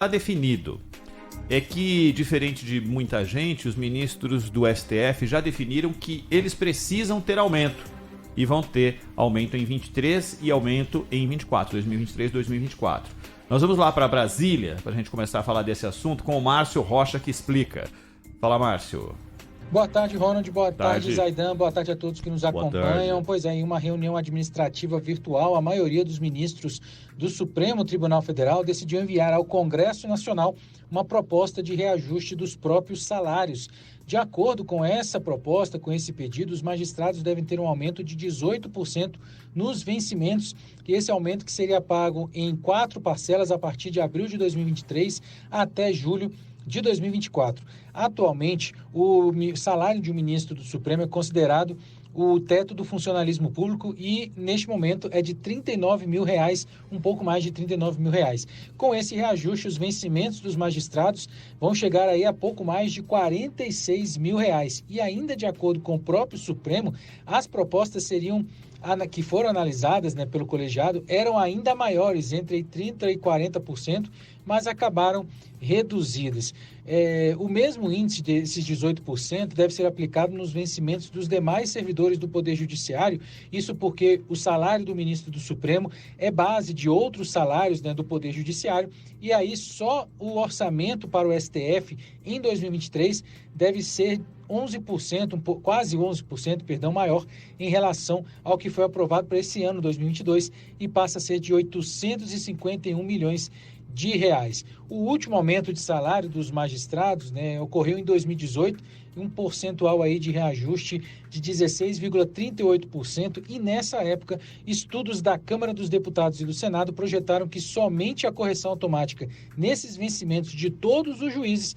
está definido. É que, diferente de muita gente, os ministros do STF já definiram que eles precisam ter aumento. E vão ter aumento em 23 e aumento em 24, 2023 e 2024. Nós vamos lá para Brasília, para a gente começar a falar desse assunto, com o Márcio Rocha, que explica. Fala, Márcio. Boa tarde, Ronald. Boa tarde, Zaidan. Boa tarde a todos que nos acompanham. Pois é, em uma reunião administrativa virtual, a maioria dos ministros do Supremo Tribunal Federal decidiu enviar ao Congresso Nacional uma proposta de reajuste dos próprios salários. De acordo com essa proposta, com esse pedido, os magistrados devem ter um aumento de 18% nos vencimentos, e esse aumento que seria pago em 4 parcelas a partir de abril de 2023 até julho de 2024. Atualmente, o salário de um ministro do Supremo é considerado o teto do funcionalismo público e, neste momento, é de R$ 39 mil, um pouco mais de R$ 39 mil. Com esse reajuste, os vencimentos dos magistrados vão chegar aí a pouco mais de R$ 46 mil. E ainda de acordo com o próprio Supremo, as propostas que foram analisadas, pelo colegiado, eram ainda maiores, entre 30% e 40%, mas acabaram reduzidas. O mesmo índice desses 18% deve ser aplicado nos vencimentos dos demais servidores do Poder Judiciário, isso porque o salário do ministro do Supremo é base de outros salários, do Poder Judiciário, e aí só o orçamento para o STF em 2023 deve ser 11%, quase 11%, maior em relação ao que foi aprovado para esse ano, 2022, e passa a ser de 851 milhões de reais. O último aumento de salário dos magistrados, ocorreu em 2018, um percentual aí de reajuste de 16,38%, e nessa época, estudos da Câmara dos Deputados e do Senado projetaram que somente a correção automática nesses vencimentos de todos os juízes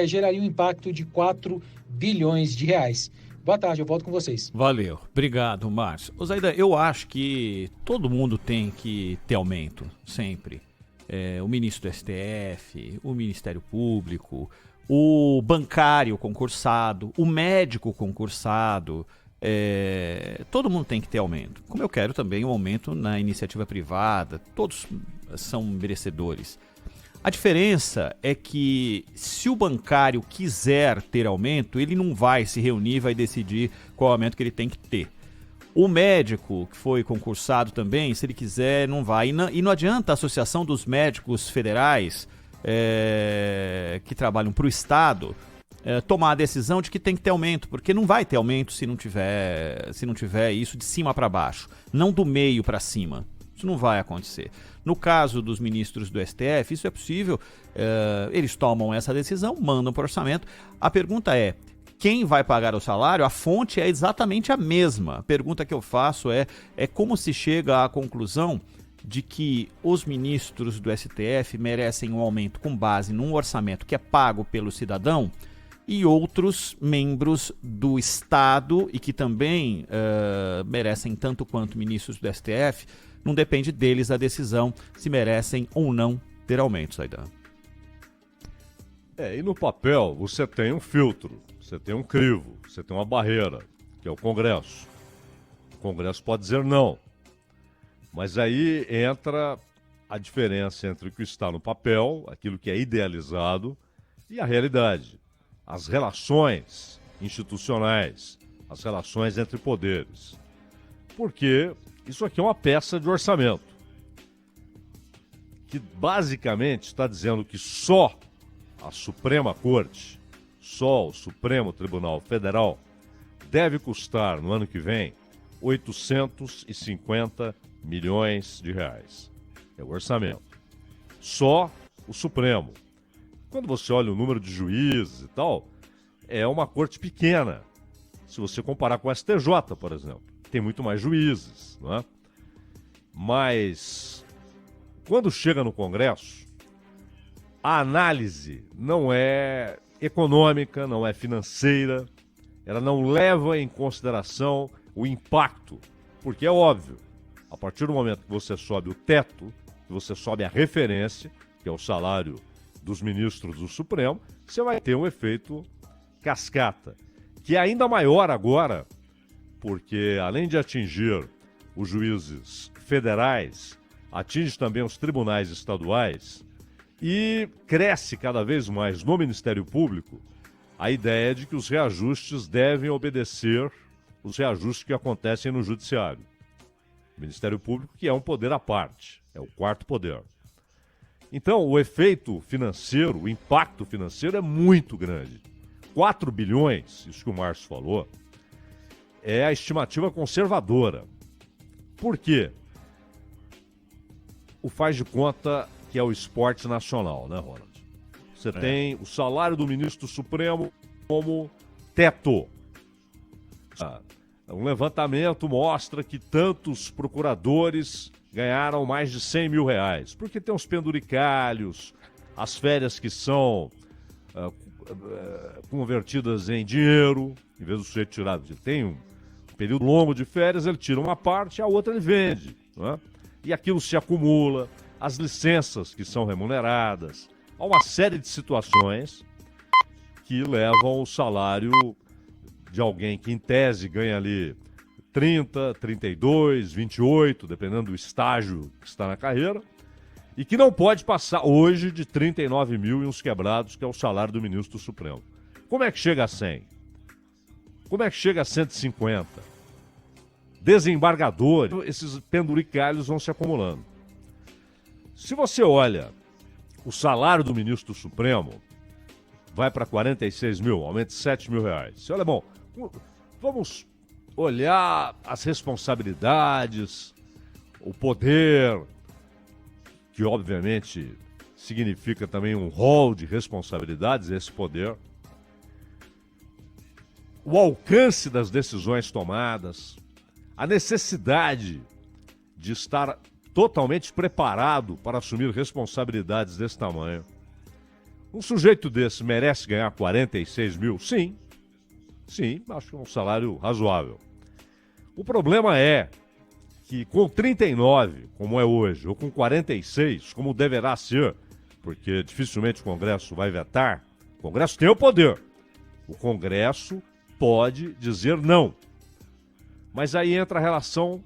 geraria um impacto de 4 bilhões de reais. Boa tarde, eu volto com vocês. Valeu, obrigado, Márcio. Zaidan, eu acho que todo mundo tem que ter aumento, sempre. O ministro do STF, o Ministério Público, o bancário concursado, o médico concursado, todo mundo tem que ter aumento. Como eu quero também um aumento na iniciativa privada, todos são merecedores. A diferença é que se o bancário quiser ter aumento, ele não vai se reunir e vai decidir qual aumento que ele tem que ter. O médico que foi concursado também, se ele quiser, não vai. E não adianta a Associação dos Médicos Federais, que trabalham para o Estado, tomar a decisão de que tem que ter aumento, porque não vai ter aumento se não tiver isso de cima para baixo, não do meio para cima. Isso não vai acontecer. No caso dos ministros do STF, isso é possível, eles tomam essa decisão, mandam para o orçamento. A pergunta é: quem vai pagar o salário? A fonte é exatamente a mesma. A pergunta que eu faço é como se chega à conclusão de que os ministros do STF merecem um aumento com base num orçamento que é pago pelo cidadão e outros membros do Estado e que também merecem tanto quanto ministros do STF, não depende deles a decisão se merecem ou não ter aumento, Zaidan. E no papel você tem um filtro. Você tem um crivo, você tem uma barreira, que é o Congresso. O Congresso pode dizer não. Mas aí entra a diferença entre o que está no papel, aquilo que é idealizado, e a realidade. As relações institucionais, as relações entre poderes. Porque isso aqui é uma peça de orçamento, que basicamente está dizendo que só a Suprema Corte, só o Supremo Tribunal Federal deve custar, no ano que vem, 850 milhões de reais. É o orçamento. Só o Supremo. Quando você olha o número de juízes e tal, é uma corte pequena. Se você comparar com o STJ, por exemplo, tem muito mais juízes, não é? Mas, quando chega no Congresso, a análise não é econômica, não é financeira, ela não leva em consideração o impacto, porque é óbvio, a partir do momento que você sobe o teto, que você sobe a referência, que é o salário dos ministros do Supremo, você vai ter um efeito cascata, que é ainda maior agora, porque além de atingir os juízes federais, atinge também os tribunais estaduais E cresce cada vez mais no Ministério Público a ideia de que os reajustes devem obedecer os reajustes que acontecem no Judiciário. O Ministério Público, que é um poder à parte, é o quarto poder. Então, o efeito financeiro, o impacto financeiro é muito grande. 4 bilhões, isso que o Márcio falou, é a estimativa conservadora. Por quê? O faz de conta que é o esporte nacional, né, Ronald? Você tem o salário do ministro Supremo como teto. Um levantamento mostra que tantos procuradores ganharam mais de 100 mil reais. Porque tem os penduricalhos, as férias que são convertidas em dinheiro, em vez do sujeito tirar. Tem um período longo de férias, ele tira uma parte, a outra ele vende. Né? E aquilo se acumula, as licenças que são remuneradas. Há uma série de situações que levam o salário de alguém que, em tese, ganha ali 30, 32, 28, dependendo do estágio que está na carreira, e que não pode passar hoje de 39 mil e uns quebrados, que é o salário do ministro do Supremo. Como é que chega a 100? Como é que chega a 150? Desembargador, esses penduricalhos vão se acumulando. Se você olha o salário do ministro do Supremo, vai para 46 mil, aumenta de 7 mil reais. Você olha, bom, vamos olhar as responsabilidades, o poder, que obviamente significa também um rol de responsabilidades, esse poder, o alcance das decisões tomadas, a necessidade de estar totalmente preparado para assumir responsabilidades desse tamanho. Um sujeito desse merece ganhar 46 mil? Sim. Sim, acho que é um salário razoável. O problema é que com 39, como é hoje, ou com 46, como deverá ser, porque dificilmente o Congresso vai vetar, o Congresso tem o poder. O Congresso pode dizer não. Mas aí entra a relação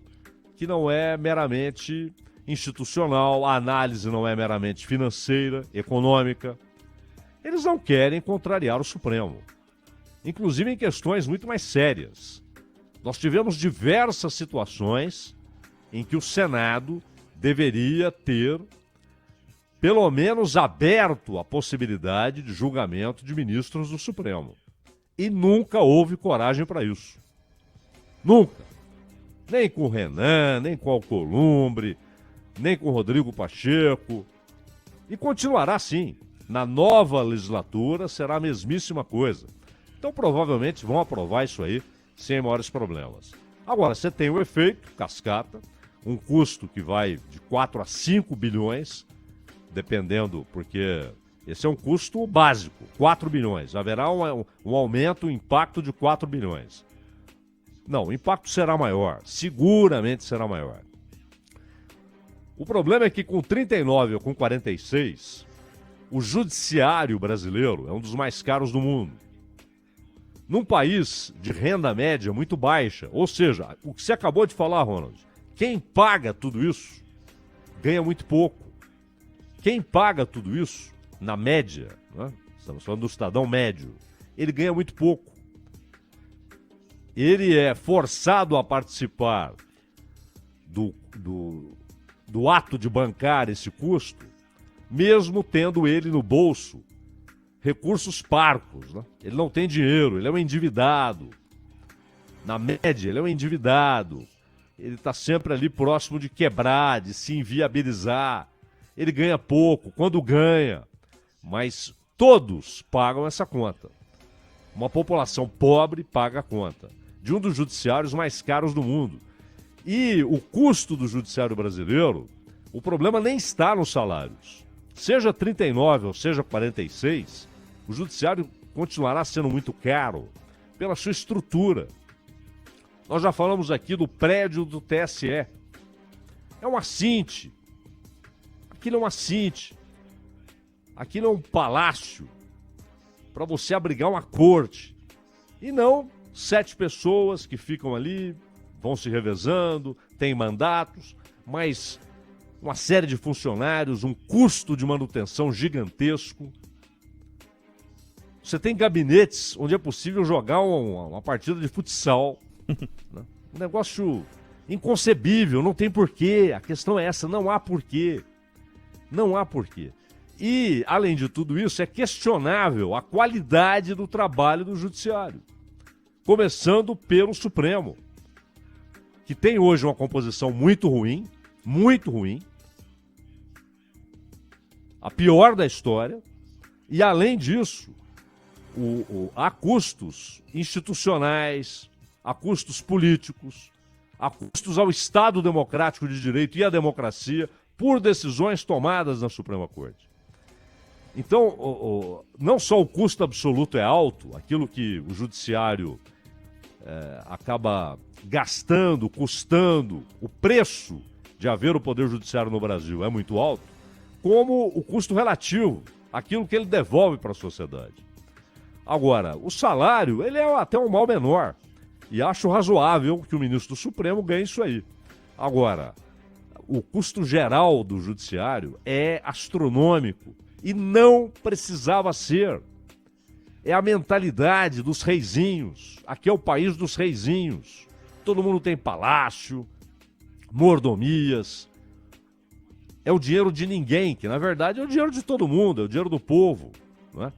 que não é meramente institucional, a análise não é meramente financeira, econômica. Eles não querem contrariar o Supremo, inclusive em questões muito mais sérias. Nós tivemos diversas situações em que o Senado deveria ter, pelo menos, aberto a possibilidade de julgamento de ministros do Supremo. E nunca houve coragem para isso. Nunca. Nem com o Renan, nem com o Alcolumbre, nem com o Rodrigo Pacheco. E continuará assim. Na nova legislatura será a mesmíssima coisa. Então provavelmente vão aprovar isso aí sem maiores problemas. Agora, você tem o efeito cascata, um custo que vai de 4 a 5 bilhões, dependendo, porque esse é um custo básico, 4 bilhões. Haverá um aumento, um impacto de 4 bilhões. Não, o impacto será maior, seguramente será maior. O problema é que com 39 ou com 46, o judiciário brasileiro é um dos mais caros do mundo. Num país de renda média muito baixa, ou seja, o que você acabou de falar, Ronald, quem paga tudo isso ganha muito pouco. Quem paga tudo isso, na média, né? Estamos falando do cidadão médio, ele ganha muito pouco. Ele é forçado a participar do ato de bancar esse custo, mesmo tendo ele no bolso recursos parcos, né? Ele não tem dinheiro, ele é um endividado. Na média, ele é um endividado. Ele está sempre ali próximo de quebrar, de se inviabilizar. Ele ganha pouco, quando ganha. Mas todos pagam essa conta. Uma população pobre paga a conta de um dos judiciários mais caros do mundo. E o custo do judiciário brasileiro, o problema nem está nos salários. Seja 39 ou seja 46, o judiciário continuará sendo muito caro pela sua estrutura. Nós já falamos aqui do prédio do TSE. É um assinte. Aquilo é um assinte. Aquilo é um palácio para você abrigar uma corte. E não 7 pessoas que ficam ali, vão se revezando, têm mandatos, mas uma série de funcionários, um custo de manutenção gigantesco. Você tem gabinetes onde é possível jogar uma partida de futsal. Né? Um negócio inconcebível, não tem porquê. A questão é essa, não há porquê. Não há porquê. E, além de tudo isso, é questionável a qualidade do trabalho do judiciário. Começando pelo Supremo, que tem hoje uma composição muito ruim, a pior da história, e, além disso, há custos institucionais, há custos políticos, há custos ao Estado Democrático de Direito e à democracia por decisões tomadas na Suprema Corte. Então, não só o custo absoluto é alto, aquilo que o judiciário acaba gastando, custando, o preço de haver o Poder Judiciário no Brasil é muito alto, como o custo relativo, aquilo que ele devolve para a sociedade. Agora, o salário, ele é até um mal menor, e acho razoável que o ministro do Supremo ganhe isso aí. Agora, o custo geral do judiciário é astronômico, e não precisava ser. É a mentalidade dos reizinhos. Aqui é o país dos reizinhos. Todo mundo tem palácio, mordomias. É o dinheiro de ninguém, que na verdade é o dinheiro de todo mundo, é o dinheiro do povo. Não é?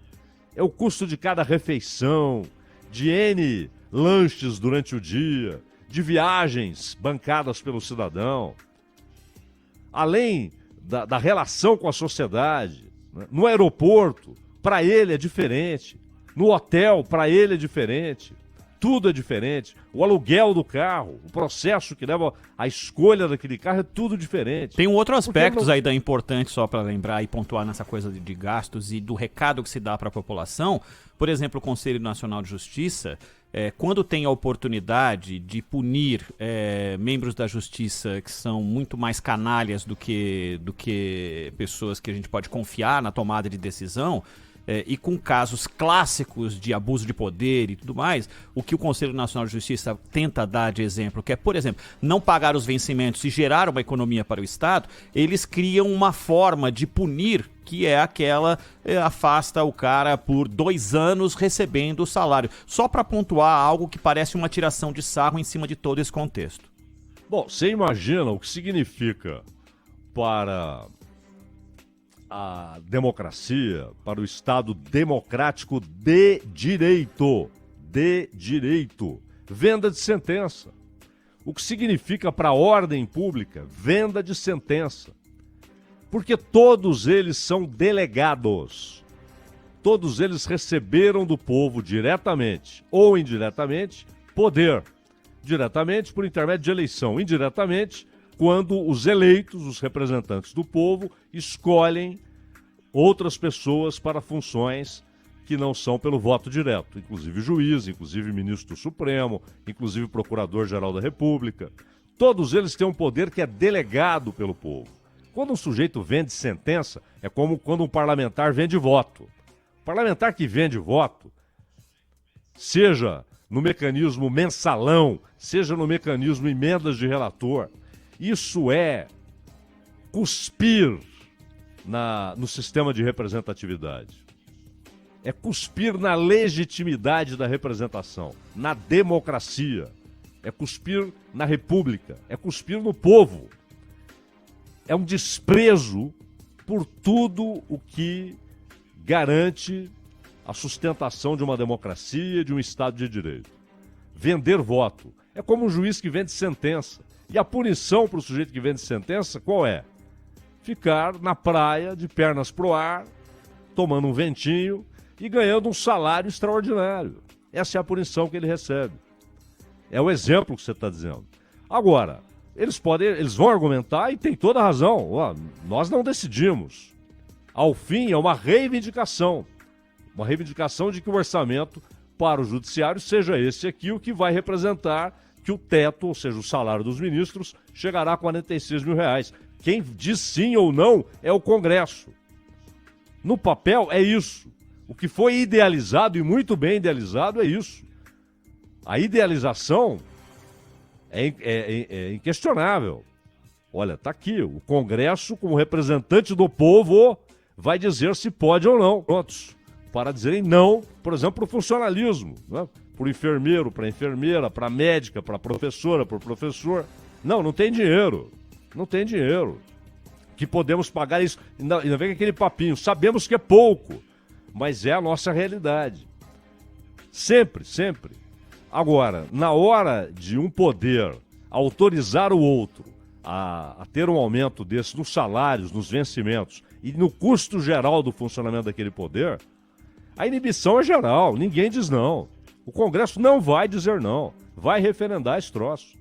É o custo de cada refeição, de N lanches durante o dia, de viagens bancadas pelo cidadão. Além da relação com a sociedade. No aeroporto, para ele é diferente. No hotel, para ele é diferente. Tudo é diferente. O aluguel do carro, o processo que leva à escolha daquele carro é tudo diferente. Tem um outro aspecto aí da importante, só para lembrar e pontuar nessa coisa de gastos e do recado que se dá para a população. Por exemplo, o Conselho Nacional de Justiça, quando tem a oportunidade de punir membros da justiça que são muito mais canalhas do que pessoas que a gente pode confiar na tomada de decisão, e com casos clássicos de abuso de poder e tudo mais, o que o Conselho Nacional de Justiça tenta dar de exemplo, que é, por exemplo, não pagar os vencimentos e gerar uma economia para o Estado, eles criam uma forma de punir, que é aquela, afasta o cara por 2 anos recebendo o salário. Só para pontuar algo que parece uma tiração de sarro em cima de todo esse contexto. Bom, você imagina o que significa para a democracia, para o Estado democrático de direito, venda de sentença. O que significa para a ordem pública, venda de sentença. Porque todos eles são delegados. Todos eles receberam do povo diretamente ou indiretamente poder. Diretamente por intermédio de eleição, indiretamente quando os eleitos, os representantes do povo, escolhem outras pessoas para funções que não são pelo voto direto, inclusive juiz, inclusive ministro do Supremo, inclusive procurador-geral da República. Todos eles têm um poder que é delegado pelo povo. Quando um sujeito vende sentença, é como quando um parlamentar vende voto. O parlamentar que vende voto, seja no mecanismo mensalão, seja no mecanismo emendas de relator, isso é cuspir no sistema de representatividade. É cuspir na legitimidade da representação, na democracia. É cuspir na república, é cuspir no povo. É um desprezo por tudo o que garante a sustentação de uma democracia e de um Estado de Direito. Vender voto é como um juiz que vende sentença. E a punição para o sujeito que vende sentença, qual é? Ficar na praia, de pernas pro ar, tomando um ventinho e ganhando um salário extraordinário. Essa é a punição que ele recebe. É o exemplo que você está dizendo. Agora, eles vão argumentar e tem toda a razão. Nós não decidimos. Ao fim, é uma reivindicação. Uma reivindicação de que o orçamento para o judiciário seja esse aqui, o que vai representar que o teto, ou seja, o salário dos ministros, chegará a R$46 mil. Quem diz sim ou não é o Congresso. No papel é isso. O que foi idealizado, e muito bem idealizado, é isso. A idealização é inquestionável. Olha, tá aqui, o Congresso, como representante do povo, vai dizer se pode ou não. Prontos, para dizerem não, por exemplo, para o funcionalismo, né? Para o enfermeiro, para a enfermeira, para a médica, para a professora, para o professor. Não tem dinheiro. Não tem dinheiro. Que podemos pagar isso. Ainda vem com aquele papinho. Sabemos que é pouco, mas é a nossa realidade. Sempre, sempre. Agora, na hora de um poder autorizar o outro a ter um aumento desse nos salários, nos vencimentos e no custo geral do funcionamento daquele poder, a inibição é geral. Ninguém diz não. O Congresso não vai dizer não. Vai referendar esse troço.